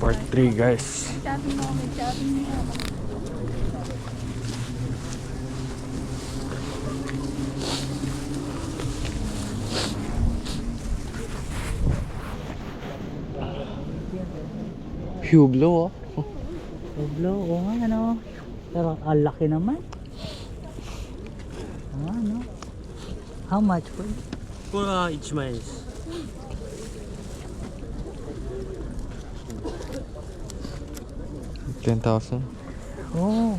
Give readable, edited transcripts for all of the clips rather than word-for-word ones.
Part 3 guys. Hublot oh. Hublot, oo nga ano. Pero ang laki naman. Ano? How much for it? これは1万円です。10,000. Oh.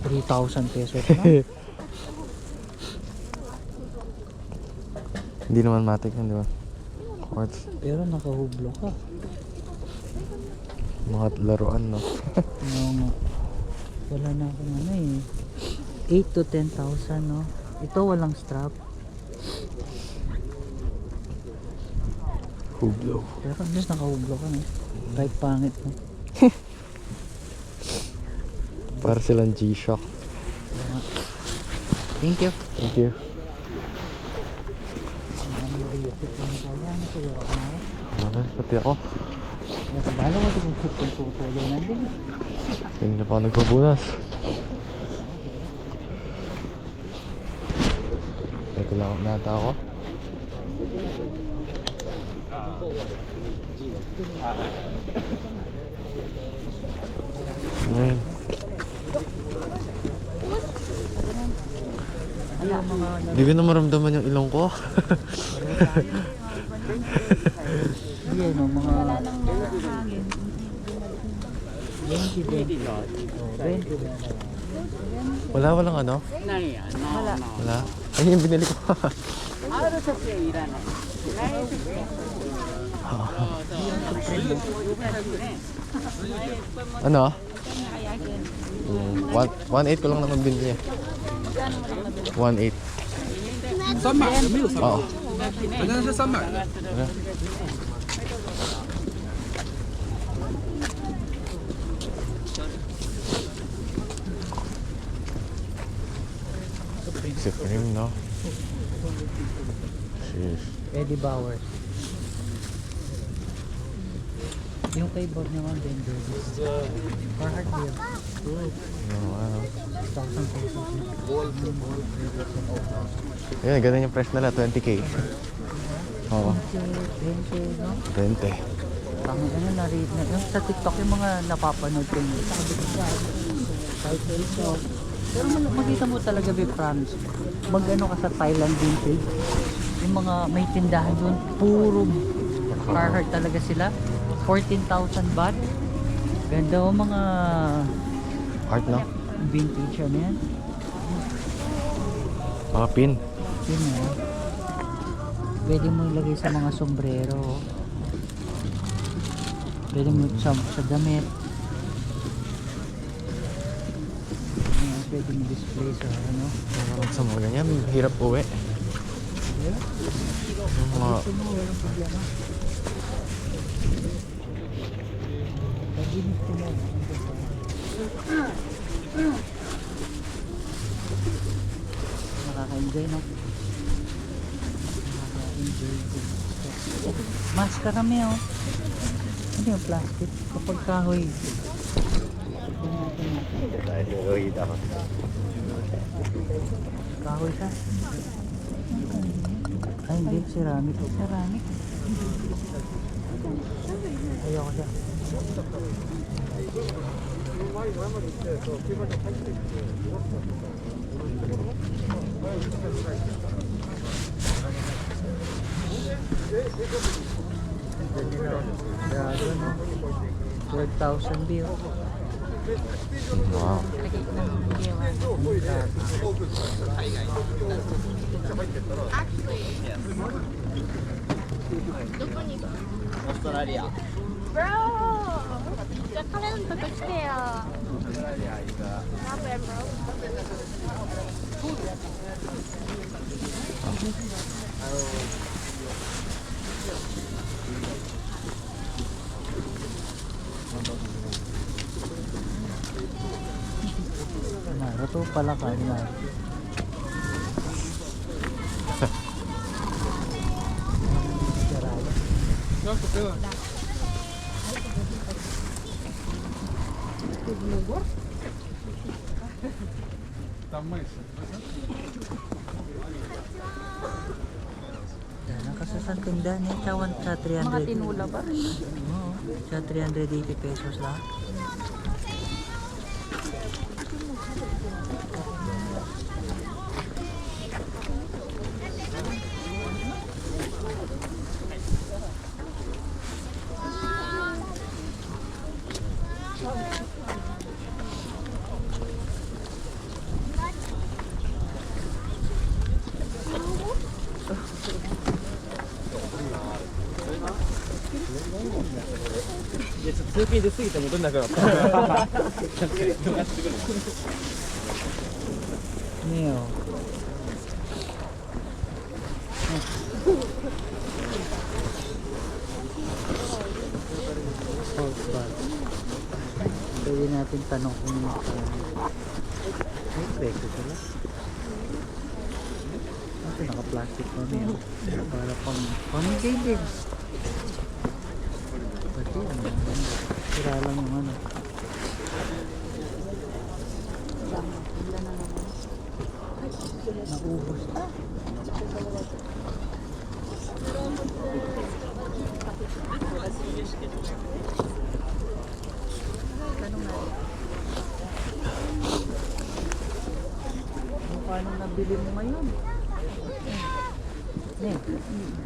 3,000 pesos na. Hindi naman matik yan, di ba? Quartz. Pero nakahublo ka. Mga laruan, no? No, wala na akong ano eh. 8 to 10,000 no. Ito walang strap. Hublot. Pero at least nakahublo ka no. Kahit pangit no. Para silang G-Shock. Thank you. Thank you. Okay, pati ako. Nakabalo ko kung tutulong na din. Hindi na pa ako nagpabunas. Ito lang nata ako. Ngayon. Hindi ko na maramdaman yung ilong ko. Yan o, mga... Wala nang mga hangin. 20. Walang ano? Wala. Wala. Ayun yung binili ko. Ano? 1.8 ko lang naman binili. 1.8. 3买没有3买， Oo. 反正是3买的。 Supreme, no? Sheesh. Eddie Bauer. Yung kay Bob naman vendor. For hard deal. Ano? 1,000 pesos na. Ayun, ganun yung price nila, 20k. Oo. 20, no? 20. Tangin ano na-read na. Yung sa TikTok yung mga napapanood ko yun. Sabi ko siya. Kahit ito. Pero makita mo talaga be promise. Mag-ano ka sa Thailand vintage. Yung mga may tindahan doon, puro Carhartt talaga sila. 14,000 baht. Ganda o mga Art, no? vintage ano yan. Mga pin. Yun na. Pwede mo ilagay sa mga sombrero. Pwede mo sa damit. Pwede mo display sa ano. Sa mga ganyan, hirap uwi. Yung mga... Gusto mo, walang problema. Pag-init ko mo. Nakaka-enjoy no? Nakaka-enjoy. Maskara mo oh. Ano yung plastic? Kapag kahoy. Kahoy ka? Ay hindi, ceramic. Ceramic? Ayoko siya. Grabe no? 12,000 bill. Wow. Bro! Kalian bekerja ya. Kenapa ya bro? Naruto pala ka na. Yan ang kasasantinda niya. Chawan sa 300. Mga tinula ba? Oo. Sa 380 pesos lang. Neo. Pwede natin tanong kung may presyo sila. Kasi naka-plastic na niya. Para pamigay din. Pati ano, sira lang yung ano. Naubos na. Paano nabili mo ngayon?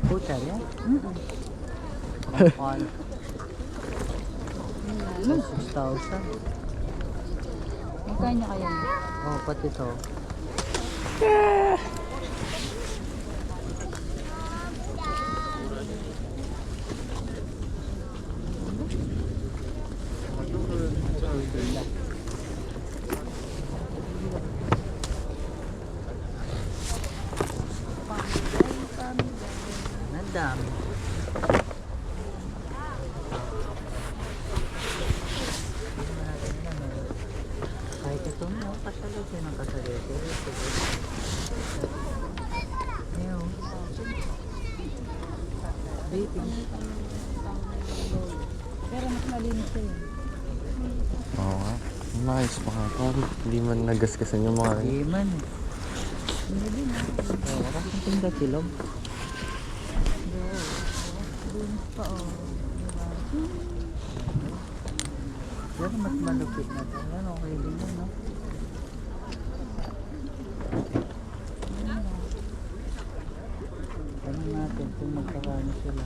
Pucha yan? Paano? 6,000. Magkano niya kaya? Oh, pati to. Ang dami. Kahit ito mo, kasalit yun ang kasalit. Ayun. Dating. Pero mas malinis siya yun. Oo nga. Nice mga tol. Hindi man nagasgasan yung mga Hindi man eh. Oh, kasing tinda silog. Linis pa oh. Pero mas malupit na to. Yan, okay din yun, no? Ano natin kung magkarami sila.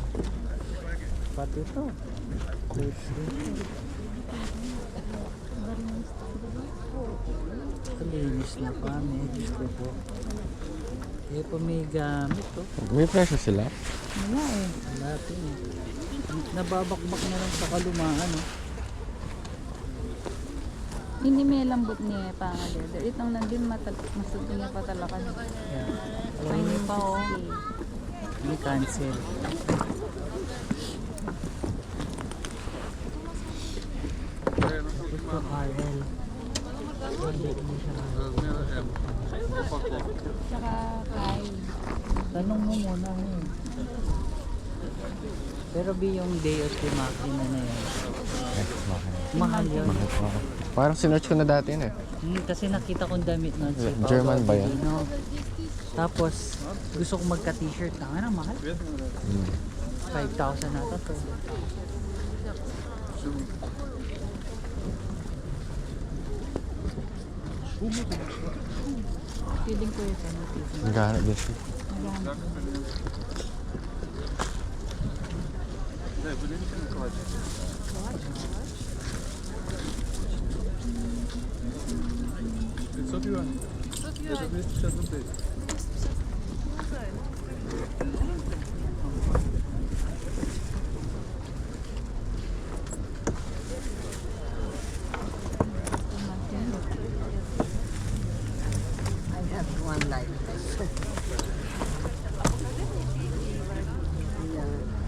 Pati ito. Linis na kami. Gusto ko. Eh, pa may gamit to. May presyo sila? Wala eh. Wala to eh. Nababakbak na lang sa kalumaan, no? Hindi may lambot niya pa nga leather. Itong nandun masugin niya pa talaga. Yeah. May Alam pa oh. may cancel. Gusto RL. Hindi mo siya. Tsaka kay. Tanong mo muna eh. Pero yung Deus de Machina na yan. Mahal yun. Mahal. Parang sinerch ko na dati yun eh. Kasi nakita kong damit nun si Paolo German ba yan? Avellino. Tapos gusto kong magka-t-shirt na. Ano, mahal? 5,000 na to. Feeling ko yun. Naghahanap din siya. I have one like this. Yeah.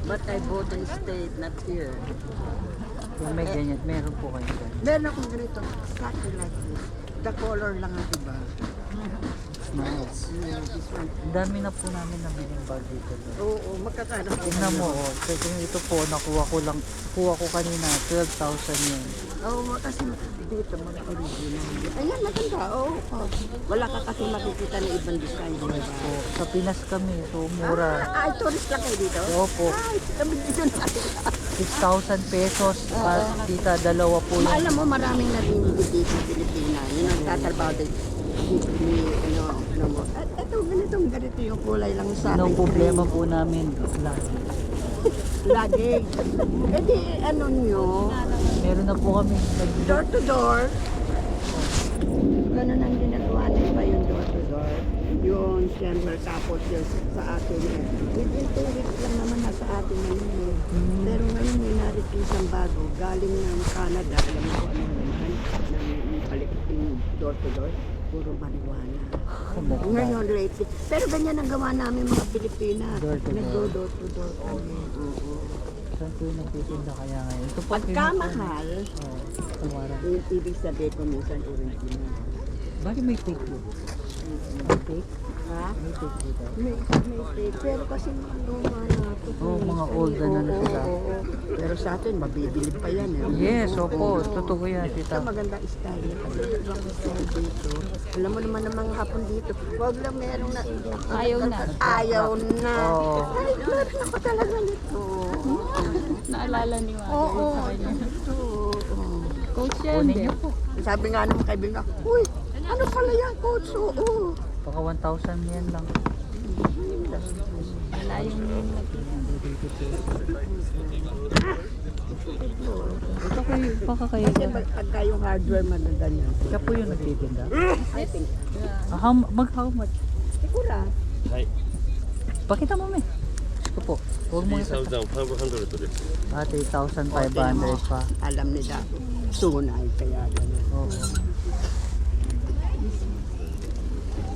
But I bought instead, not here. Kung may ganyan, meron po kayo dyan. Meron akong ganito, exactly like this. The color lang ang iba. Nice. This one. Ang dami na po namin nabiling bag dito. Oo, magkakano. Tingnan mo, oh. So, kung ito po, kuha ko kanina, 12,000 yun. Oo, kasi dito mga original. Ayan, maganda. Oo. Wala ka kasi makikita ng ibang design. Diba? So, sa Pinas kami, so mura. Ay, tourist lang kayo dito? Opo, Ay, kami dito na. 6,000 pesos. Tita, dalawa po yan. Alam mo, maraming narinig dito sa Pilipinas. Yung nagtatrabaho dito. Ano mo. At ito, ganito yung kulay lang sa Ano akin. problema po namin? Lagi. E di, ano nyo, Meron na po kami. door to door. Ganun ang ginagawa nila ba yung door to door? Yung siyempre tapos yung sa atin. Within 2 weeks lang naman na sa atin na yun. Pero ngayon may isang bago. Galing ng Canada. Alam mo ano naman. Ng balik yung door to door. Puro marijuana. Ngayon lately. Pero ganyan ang gawa namin mga Pilipinas. Door to door. Nag-door to door kami. Oo. Saan po yung nagtitinda kaya ngayon? Ito po Pagka mahal, Kalwara. ibig sabihin ko minsan original. Bakit may take po? May take? Ha? May take dito? May take. Pero kasi mga luma na ito. Oo, mga old na na sila. Oo. Pero sa atin, mabibilib pa yan. Eh. Yes, opo. Totoo yan, Ito tita. maganda style. Ibang style dito. Alam mo naman ng mga hapon dito. Huwag lang merong na. Ayaw na. Ayaw na. Oo. Ay, meron ako talaga nito. Naalala ni Mama Oo. sa kanya. Ito. Oo. Coach yan, Kunin di. niyo po. Sabi nga naman kaibigan, uy, ano pala yan, coach? Oo. Baka 1,000 yen lang. Wala yung Ito kayo, baka kayo. Kasi pagka yung hardware magaganyan. Siya po yung nagtitinda. I think. How much? Sigura. はい。 Pakita mo, me. Ito po. Huwag mo ito. 3,500 です。 3,500 pa. Alam nila. Tunay kaya ganyan. Oo.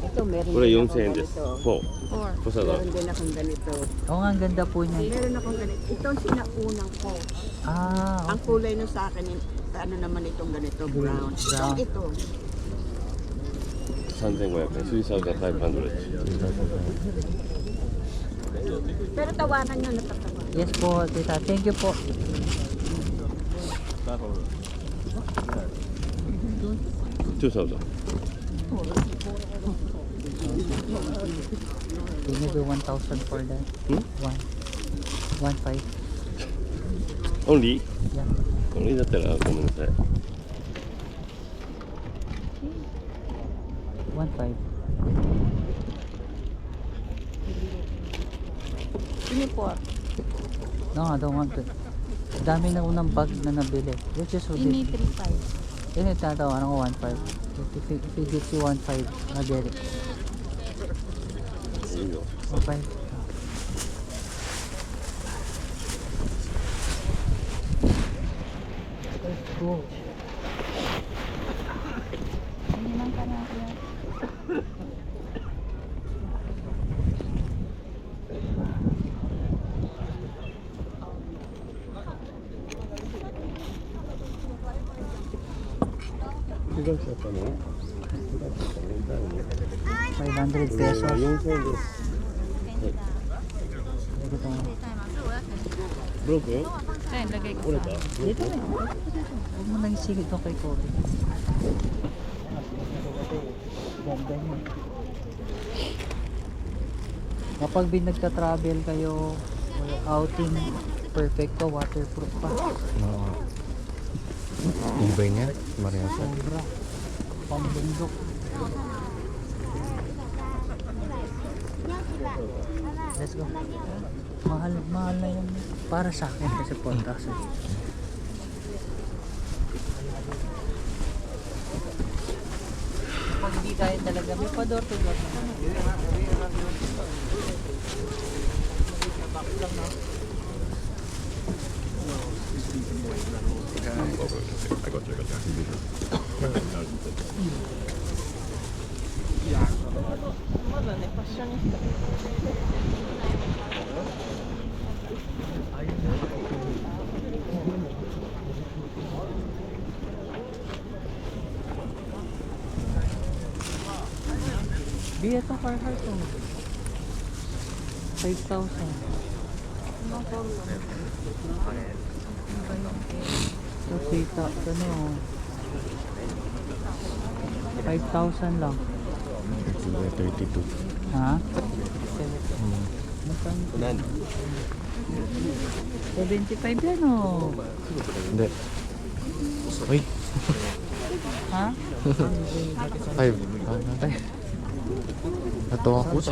Ito meronこれ din 4000円です。 ganito. 4。ポサダ。 Meron din akong ganito. Oo nga, ang ganda po niya. Meron akong ganito. Ito ang sinaunang ko. Ah, Ang kulay nun sa akin, ano naman itong ganito, brown. Brown. Ito. 3,500円。3,500. Pero tawanan nyo, natatawa. yes po, tita. Thank you po. 2,000. Can you do 1,000 for that? Hmm? 1,500. Only? Yeah. Only だったらごめんなさい。 1,500. Sino po? No, I don't want to. Dami na unang bag na nabili. Which is so Ini big. 3,500. Yun yung tatawaran ko 1,500. If you get you 1,500, I get it. いいよ。 Okay. Let's go. Hindi ka na ako. $500 pesos. 4,000円です。 Dito na. ブローク Ayun, lagay ko. 折れた Dito na. Huwag mo nang isigit ito kay Kobe. Ganda niya. Kapag nagta-travel kayo, outing, perfecto, waterproof pa. Oo. Ibay niya, Mariasa. Sobra. Pambundok. Let's go. Mahal na yan. Para sa akin kasi podcast. Pag hindi tayo talaga, may pa-door to door naman. Biya to Carhartt to. 5,000. 250. Tita, ano, 5,000 lang. It's 32. Ha? Hmm. Magkano? 75 yan oh. Hindi. Uy, Ha? 5. Ito ako.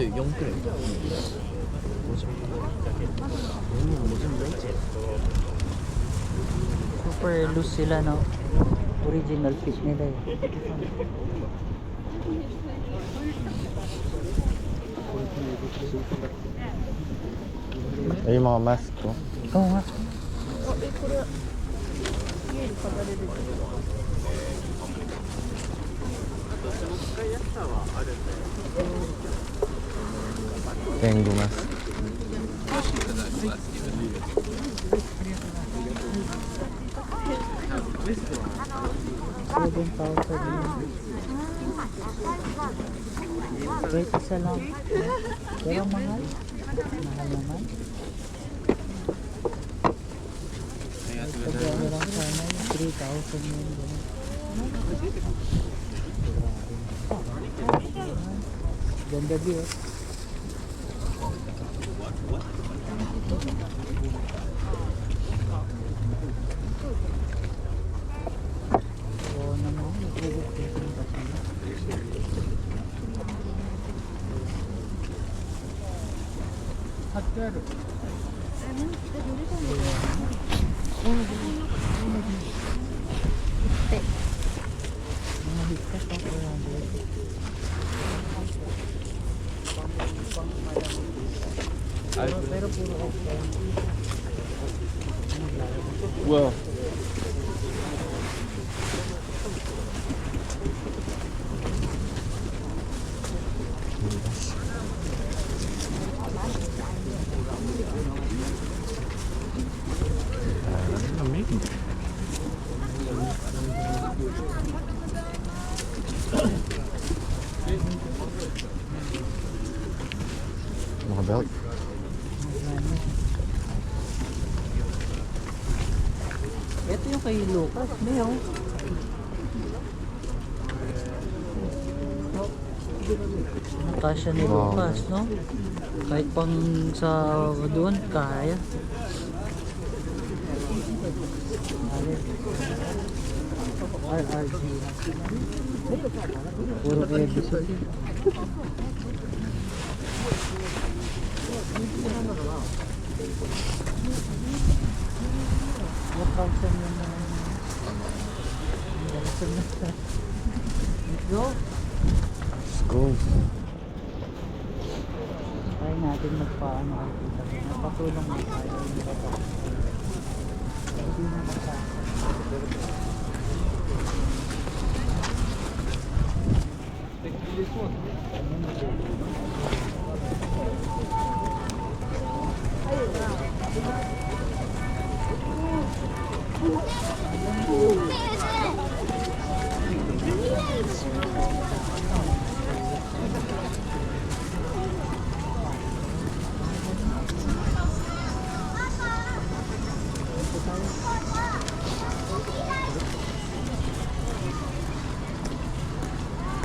Super loose sila, no? Original fit nila eh. Ay, yung mga mask ko. Oo nga. Tengu mask. Wait, isa lang. Pero mahal. Mahal naman. Pag ano lang sana, yung 3,000 yun. Ganda di eh. Oo naman, nagulog din pa sila. Hot girl. Mga higkas pa po yan. Pero puro okay. Wow. Amazing. Mga belt. Ito yung kay Lucas, Leo. Natasha ni Wow. Lucas, no? Kahit pang sa doon, kaya. RRG. Puro episode. What thousand yun na? Let's go. Let's go. Kaya natin magpaano kay tita. Napatulong mo tayo. Hindi na magpasa.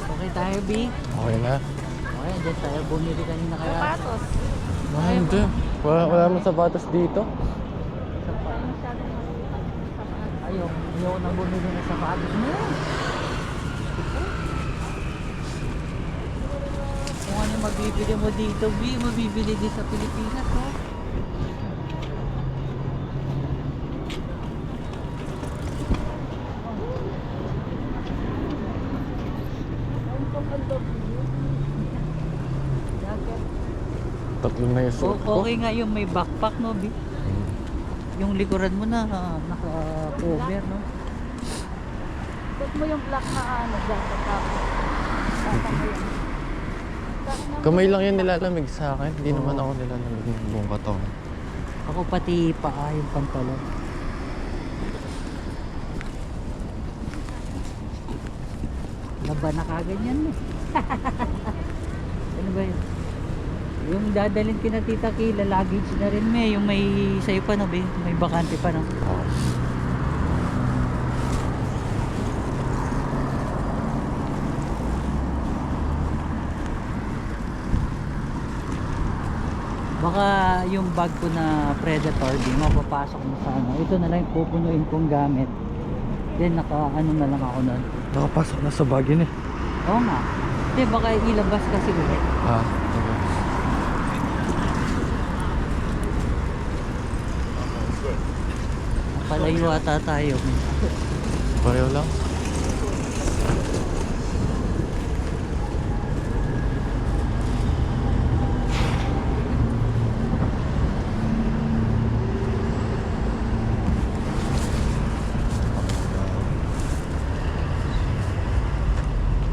Okay tayo, B. Okay na. Okay, dyan tayo bumili kanina kaya. Sapatos. Hindi. Wala mong sapatos dito. Ayaw na bumili ng sapatos mo. Kung ano mabibili mo dito, B, mabibili din sa Pilipinas, no? Tatlo na yung suot ko. Okay nga yung may backpack, no, B? Yung likuran mo na naka-cover, no? Put mo yung black na ano, jacket tapos. Kamay lang yan nilalamig sa akin. Hindi naman ako nilalamig ng buong katawan. Ako pati paa yung pantalon. Laba na kaganyan eh. Ano ba yun? Yung dadalhin kina Tita Kila, luggage na rin may. Yung may sa'yo pa na ba? May bakante pa na. Baka yung bag ko na Predator, di mapapasok na sa ano. Ito na lang yung pupunuin kong gamit. Then ano na lang ako nun. Nakapasok na sa bag yun eh. Oo nga. Hindi, baka ilabas kasi ulit. Ah, okay. Palayo ata tayo. Pareho lang.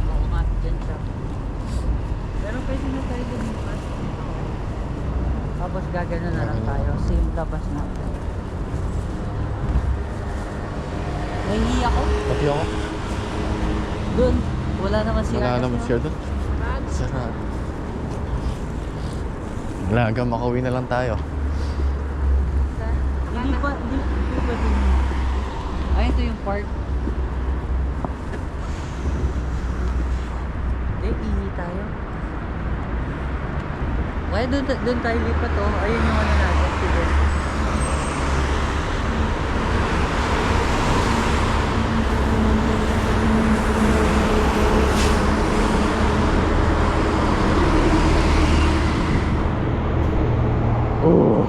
Oo nga, dyan siya. Pero pwede na tayo lumipas. Tapos gagano na lang tayo. Same labas natin. Nahihi ako. Pati ako. Doon, wala naman siya. Wala naman siya doon. Sarado. Wala, hanggang makauwi na lang tayo. Hindi pa din. Ay, ito yung park. Hindi, ihi tayo. Kaya doon tayo lipat oh. Ayun yung ano natin. Sige. Oh.